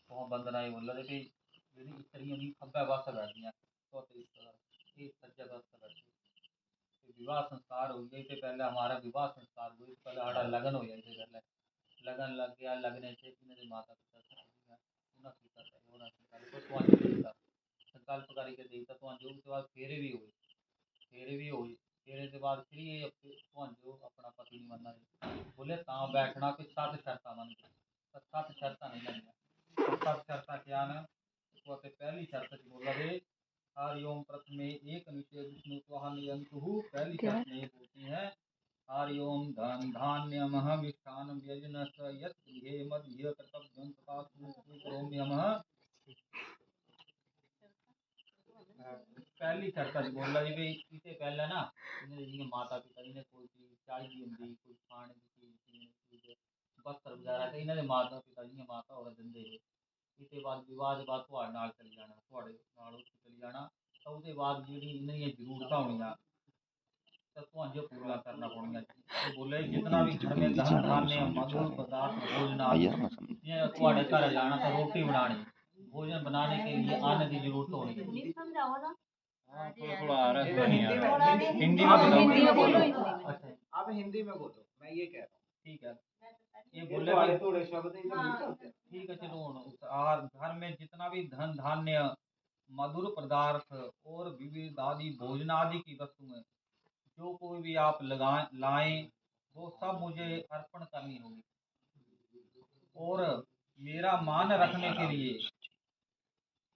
वहाँ बंदनाई बोल रहे थे कि यदि स्त्रियाँ भी खब्बे बस बैठियाँ तो इस तरह एक सज्जा बस बैठी विवाह संस्कार हो गए थे पहले हमारा विवाह संस्कार हुए पहले हमारा लगन हो जाए थे पहले लगन लग गया लगने से मेरे माता पिता संकल्प करके देता तो जो उसके बाद फेरे भी हुए फेरे के बाद फिर ये जो अपना पति नहीं बनना बोले कहाँ बैठना कि सत शर्त मन गई सत शर्त नहीं लगना सत शर्त क्या ना तो पहली शर्त बोला रे हरिओम प्रथमे एक निषेध विष्णु नियंतु पहली शर्त नहीं होती है हरिओम धन धान्यमः मिष्ठान व्यजनस्य यत् गृहे मध्य कर्तव्यं तथा करोम्यमः पहली शर्त बोला जी भाई इसे पहले ना इन्हें जियां माता पिता इन्हें कोई चीज चाहिए होंगी कोई खाने की चीज वस्त्र वगैरह ते इन्हें माता पिता जियां माता और दिंदे हे इसके बाद विवाह के बाद थोड़े नाल चली जाना थोड़े नाल उत्थे चली जाना तो उसके बाद जेह्ड़ी इन्हां दियां जरूरतां होनियां तो तुहानू पूरा करना पौनियां तो बोले जितना भी घर में धन धान्य मधुर पदार्थ भोजन आदि ये थोड़े घर जाना तो रोटी बनानी भोजन बनाने के लिए अन्न की जरूरत होनी है थोड़ा आ रहा है हिंदी में बोलो अच्छा आप हिंदी में बोलो मैं ये कह रहा हूँ ठीक है ये बोले थोड़े शब्द ठीक है चलो घर में जितना भी धन धान्य मधुर पदार्थ और विविध आदि भोजन आदि की वस्तुएं जो कोई भी आप लाएं वो सब मुझे अर्पण करनी होगी और मेरा मान रखने के लिए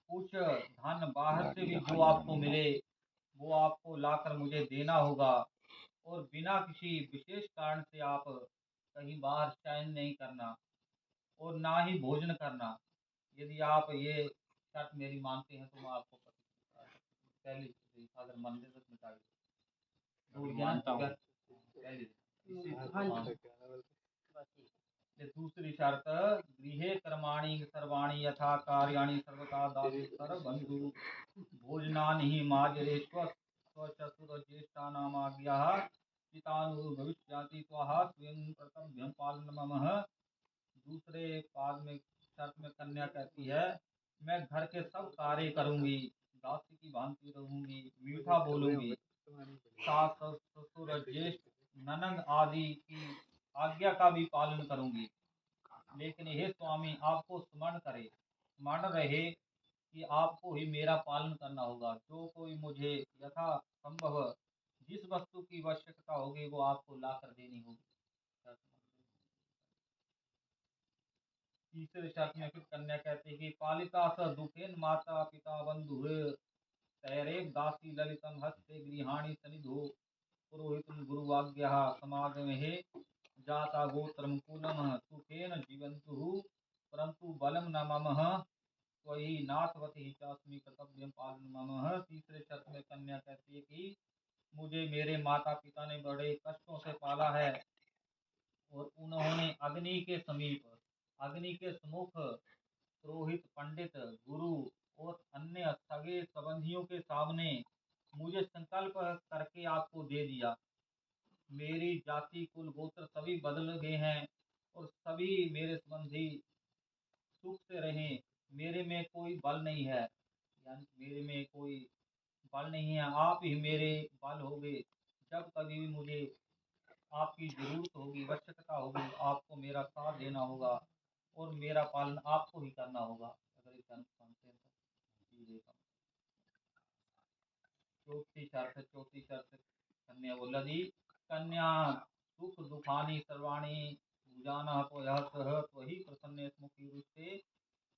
कुछ धन बाहर से भी जो आपको मिले वो आपको लाकर मुझे देना होगा और बिना किसी विशेष कारण से आप कहीं बाहर शयन नहीं करना और ना ही भोजन करना यदि आप ये शर्त मेरी मानते हैं तो मैं आपको पहली अगर मंदिर तक मिटाई मानता हूँ दूसरी शर्त गृहे कर्माणि सर्वाणि यथा कार्याणि सर्वथा दासेतर बंधु भोजनानि हि माजरे स्वचतुर ज्येष्ठानामाज्ञाः पितानु भविष्याति त्वः स्वयं कर्तव्यं पालनमः दूसरे पाद में शर्त में कन्या कहती है मैं घर के सब कार्य करूंगी दासी की भांति रहूंगी मीठा बोलूंगी सास ससुर ज्येष्ठ ननद आदि की आज्ञा का भी पालन करूंगी लेकिन हे स्वामी आपको स्मरण रहे कि आपको ही मेरा पालन करना होगा जो कोई मुझे यथा संभव जिस वस्तु की आवश्यकता होगी वो आपको ला कर देनी होगी तीसरे शर्त में फिर कन्या कहती है कि पालिता स दुखेन माता पिता बंधु तैरेव दासी ललितम हस्ते गृहाणी सनिधो पुरोहितम गुरुवाग्यः समागमे जाता गोत्रम कुलम सुखेन जीवन्तु परंतु बलम न ममः त्वयि नाथवती चास्मि कर्तव्यम पालन ममः तीसरे शर्त में कन्या कहती है कि मुझे मेरे माता पिता ने बड़े कष्टों से पाला है और उन्होंने अग्नि के समुख पुरोहित पंडित गुरु और अन्य सगे संबंधियों के सामने मुझे संकल्प करके आपको दे दिया मेरी जाति कुल गोत्र सभी बदल गए हैं और सभी मेरे संबंधी सुख से रहें मेरे में कोई बल नहीं है यानी मेरे में कोई बल नहीं है आप ही मेरे बल होगे जब कभी भी मुझे आपकी जरूरत होगी आवश्यकता होगी आपको मेरा साथ देना होगा और मेरा पालन आपको ही करना होगा अगर इस चौथी शर्त कन्या बोला जी कन्या सुख दुखानी सर्वाणी जाना तो यह सह तो ही प्रसन्न मुखी रुष्टे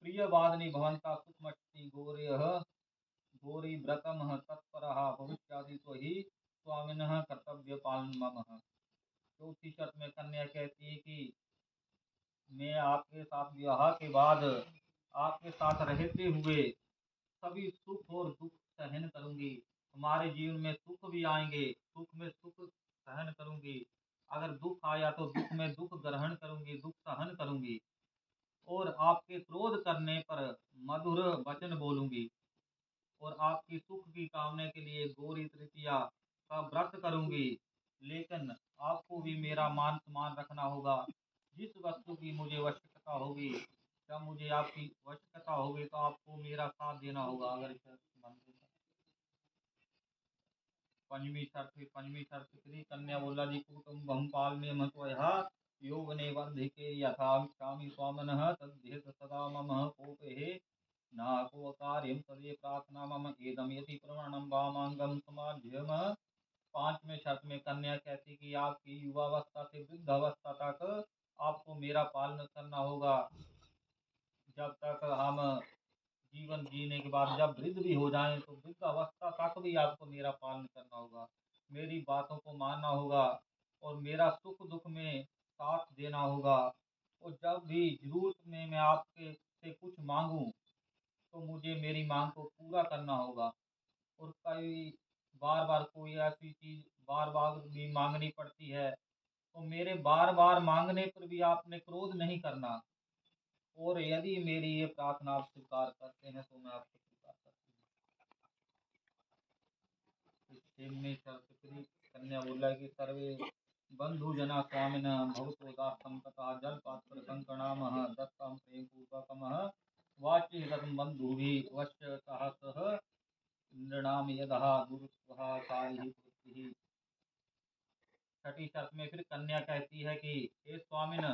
प्रिय वादनी भवंता सुखमट्टी गोरी व्रतम तत्पर भविष्यादि तो ही स्वामिन कर्तव्य पालन मम चौथी शर्त में कन्या कहती है कि मैं आपके साथ विवाह के बाद आपके साथ रहते हुए सभी सुख और दुख सहन करूंगी हमारे जीवन में सुख भी आएंगे सुख में सुख सहन करूंगी अगर दुख आया तो दुख में दुख ग्रहण करूंगी दुख सहन करूंगी और आपके क्रोध करने पर मधुर वचन बोलूंगी और आपकी सुख की कामना के लिए गौरी तृतीया का व्रत करूंगी लेकिन आपको भी मेरा मान सम्मान रखना होगा जिस वस्तु की मुझे आवश्यकता होगी जब मुझे आपकी आवश्यकता होगी तो आपको मेरा साथ देना होगा। अगर इसे मान लो। पंचमी शर्त थी कन्या बोला जी कुटुम्बं पालने मत्वया योगने वर्धिके यथा विच्छामि स्वामिनः तद्धेत सदा मम कोपे नाको कार्यं तदे प्रार्थना मम एदम यदि प्रमाणम वामांगम समाध्यम। पांचवें शर्त में कन्या कहती कि आपकी युवावस्था से वृद्धावस्था तक आपको मेरा पालन करना होगा। जब तक हम जीवन जीने के बाद जब वृद्ध भी हो जाएं तो वृद्ध अवस्था तक भी आपको मेरा पालन करना होगा, मेरी बातों को मानना होगा और मेरा सुख दुख में साथ देना होगा। और जब भी जरूरत में मैं आपके से कुछ मांगूं तो मुझे मेरी मांग को पूरा करना होगा। और कई बार बार कोई ऐसी चीज बार बार भी मांगनी पड़ती है तो मेरे बार बार मांगने पर भी आपने क्रोध नहीं करना। और यदि मेरी ये प्रार्थना आप स्वीकार करते हैं तो मैं आपको स्वीकार करती हूँ। में सरस्वती कन्या बोला कि सर्वे बंधु जना स्वामिन भवतो दासम तथा जल पात्र कंकणाम दत्तम प्रेम पूर्वकम वाच्य गतम बंधु भी वश्य सहसः नृणाम यदः दुरुस्वहा कारिहि कृतिहि। छठी शर्त में फिर कन्या कहती है कि हे स्वामिन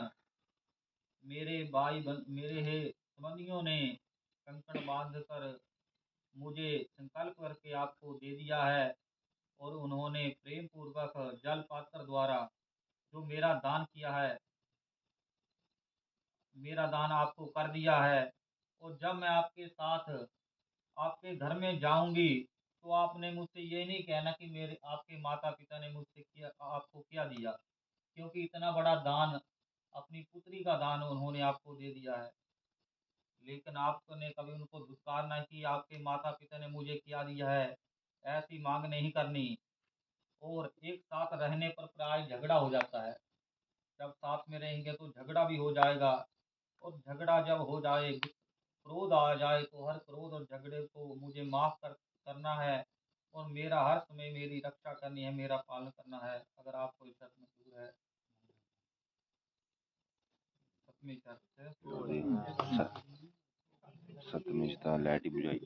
मेरे हे संबंधियों ने कंकण बांध कर मुझे संकल्प करके आपको दे दिया है और उन्होंने प्रेम पूर्वक जल पात्र द्वारा जो मेरा दान किया है, मेरा दान आपको कर दिया है। और जब मैं आपके साथ आपके घर में जाऊंगी तो आपने मुझसे ये नहीं कहना कि मेरे आपके माता पिता ने मुझसे किया आपको क्या दिया, क्योंकि इतना बड़ा दान अपनी पुत्री का दान उन्होंने आपको दे दिया है। लेकिन आपने कभी उनको धिक्कार नहीं कि आपके माता पिता ने मुझे क्या दिया है, ऐसी मांग नहीं करनी। और एक साथ रहने पर प्राय झगड़ा हो जाता है, जब साथ में रहेंगे तो झगड़ा भी हो जाएगा। और झगड़ा जब हो जाए क्रोध आ जाए तो हर क्रोध और झगड़े को मुझे माफ करना है और मेरा हर समय मेरी रक्षा करनी है, मेरा पालन करना है। अगर आपको इस शर्त मंजूर है। सतवीं शर्त है सतमी लाइट ही बुझाई थी।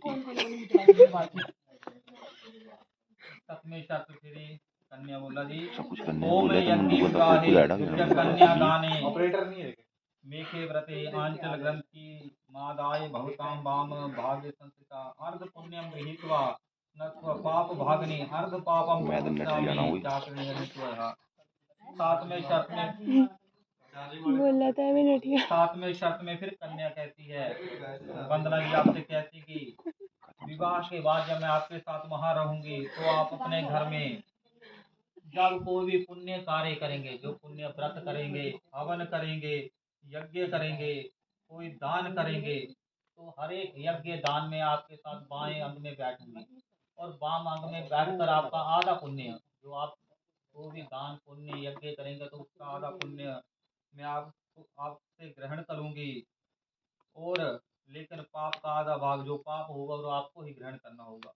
सतवीं शर्त फिरी कन्या बोला जी सब कुछ करने ओम बोले तो यज्ञ मुंडू को तो विवाहे कोई लाड़ा दुर्जन गया कन्या दाने ऑपरेटर नहीं है मेखे व्रते आंचल ग्रंथि मादाय भवतां वाम भाग्य संस्थिता अर्ध पुण्यम गृहीत्वा नत्व पाप भागनि अर्ध पापम मैं तो नट प्रवक्ष्यामि जाना हुई चाकरण्य नित्वः। सातवें शर्त में बोला था मैं नटिया। सातवें शर्त में फिर कन्या कहती है वंदना जी आपसे कहती कि विवाह के बाद जब मैं आपके साथ वहां रहूंगी तो आप अपने घर में जब कोई भी पुण्य कार्य करेंगे, जो पुण्य व्रत करेंगे, हवन करेंगे, यज्ञ करेंगे, कोई दान करेंगे तो हर एक यज्ञ दान में आपके साथ बाएं अंग में बैठूंगी और वाम अंग में बैठकर आपका आधा पुण्य जो आप कोई भी दान पुण्य यज्ञ करेंगे तो उसका आधा पुण्य मैं आपको आपसे ग्रहण करूंगी। और लेकिन पाप का आधा भाग जो पाप होगा वो आपको ही ग्रहण करना होगा।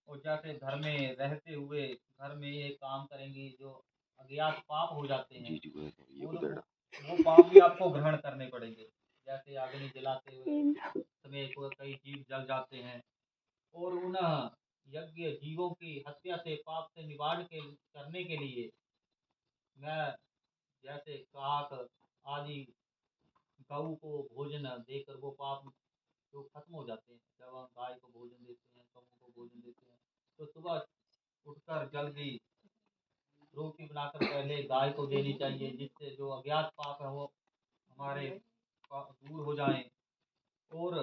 और जैसे घर में रहते हुए घर में ये काम करेंगी जो अज्ञात पाप हो जाते हैं जी ये वो पाप भी आपको ग्रहण करने पड़ेंगे। जैसे अग्नि जलाते हुए समय कई जीव जल जाते हैं और उन यज्ञ जीवों की हत्या से पाप से निवारण के करने के लिए मैं जैसे काक आदि गऊ को भोजन देकर वो पाप जो खत्म हो जाते हैं। जब हम गाय को भोजन देते हैं गऊ को भोजन देते हैं तो सुबह उठकर जल्दी रोटी बनाकर पहले गाय को देनी चाहिए, जिससे जो अज्ञात पाप है वो हमारे दूर हो जाएं। और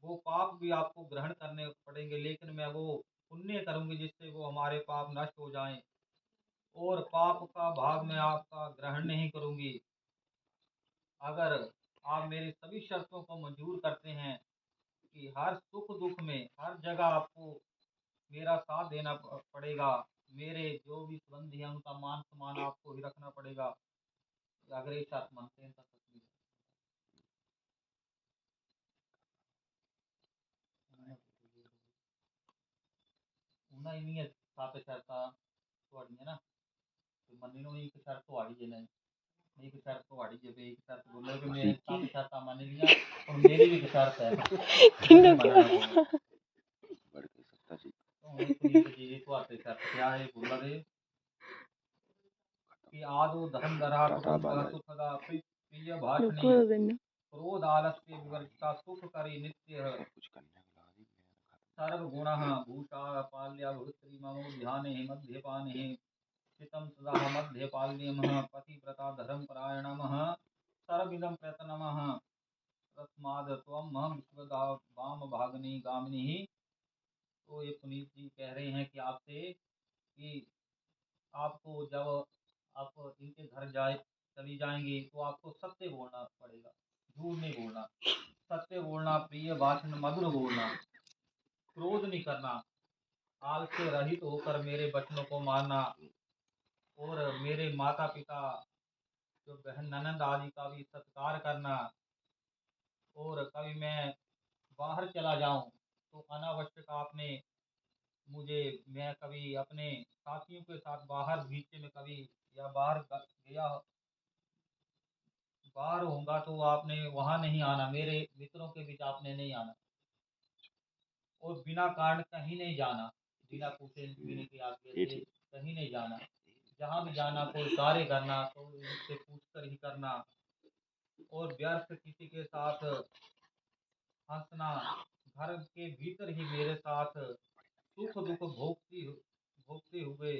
वो पाप भी आपको ग्रहण करने पड़ेंगे लेकिन मैं वो पुण्य करूंगी जिससे वो हमारे पाप नष्ट हो जाएं। और पाप का भाग मैं आपका ग्रहण नहीं करूंगी। अगर आप मेरी सभी शर्तों को मंजूर करते हैं कि हर सुख दुख में हर जगह आपको मेरा साथ देना पड़ेगा, मेरे जो भी संबंधी हैं उनका मान सम्मान आपको ही रखना पड़ेगा। अगर ये शर्त मानते हैं तो तस्वीर ਉਹਨਾਂ ਹੀ ਨਹੀਂ ਸੱਤ ਸ਼ਰਤਾਂ ਤੁਹਾਡੀਆਂ ਨਾ ਤੇ ਮੰਨੀ ਨੂੰ ਇੱਕ ਸ਼ਰਤ ਤੁਹਾਡੀ ਜੇ ਨਹੀਂ एक शर्त ਤੁਹਾਡੀ ਜੇ ਇੱਕ ਸ਼ਰਤ ਬੋਲੋ ਕਿ ਮੈਂ ਸਭ ਸ਼ਰਤਾਂ ਮੰਨ ਲੀਆਂ ਹੁਣ ਮੇਰੀ ਵੀ ਇੱਕ ਸ਼ਰਤ ਹੈ ਕਿੰਨੂ ਮੰਨਣਾ ਕਿਉਂ ਪਊਗਾ बढ़ के सत्ता जी ਹੁਣ ਪੁਨੀਤ ਜੀ ਤੁਹਾਡੇ ਸ਼ਰਤ ਕਿਆ ਹੈ ਬੋਲਾ ਦੇ कि आदो धर्म दरा टाटा कुटुंब बालाजी सुख दा प्रिय भाषणी ਰੁਕੋ ਦੋ ਦਿਨ क्रोध आलस्य विवर्जिता सुख करी नित्य सब कुछ करने को लगा दी सर्व गुण भूषा पाल्या भुत्री मम ध्यान मध्यपान चितम सदा मध्यपाल्यम पतिव्रता धर्म परायणम सर्विदम प्रयतनम तस्माद त्वम विश्वदा वाम भागनी गामिनी। तो ये पुनीत जी कह रहे हैं कि आपसे कि आपको जब आप इनके घर जाए चली जाएंगी तो आपको सत्य बोलना पड़ेगा, झूठ नहीं बोलना, सत्य बोलना, प्रिय भाषण मधुर बोलना, क्रोध नहीं करना, आलस्य रहित होकर मेरे वचनों को मानना और मेरे माता पिता जो बहन ननंद आदि का भी सत्कार करना। और कभी मैं बाहर चला जाऊं तो अनावश्यक आपने मुझे मैं कभी अपने साथियों के साथ बाहर बीच में कभी या बाहर गया बाहर होऊंगा तो आपने वहां नहीं आना, मेरे मित्रों के बीच आपने नहीं आना और बिना कारण कहीं नहीं जाना, बिना पूछे बिना के आगे से कहीं नहीं जाना, जहां भी जाना कोई कार्य करना तो इनसे पूछकर ही करना और व्यर्थ किसी के साथ हंसना, घर के भीतर ही मेरे साथ सुख दुख भोगते हुए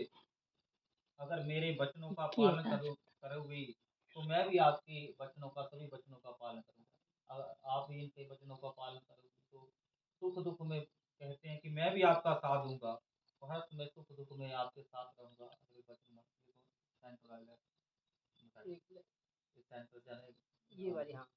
अगर मेरे वचनों का पालन करोगी तो मैं भी आपके वचनों का सभी वचनों का पालन करूंगा। अगर आप भी इनके वचनों का पालन करोगे तो सुख दुख में कहते हैं कि मैं भी आपका साथ दूंगा, तो हर समय सुख दुख में आपके साथ रहूंगा। अगले वचन में सेंटर जाने ये वाली हाँ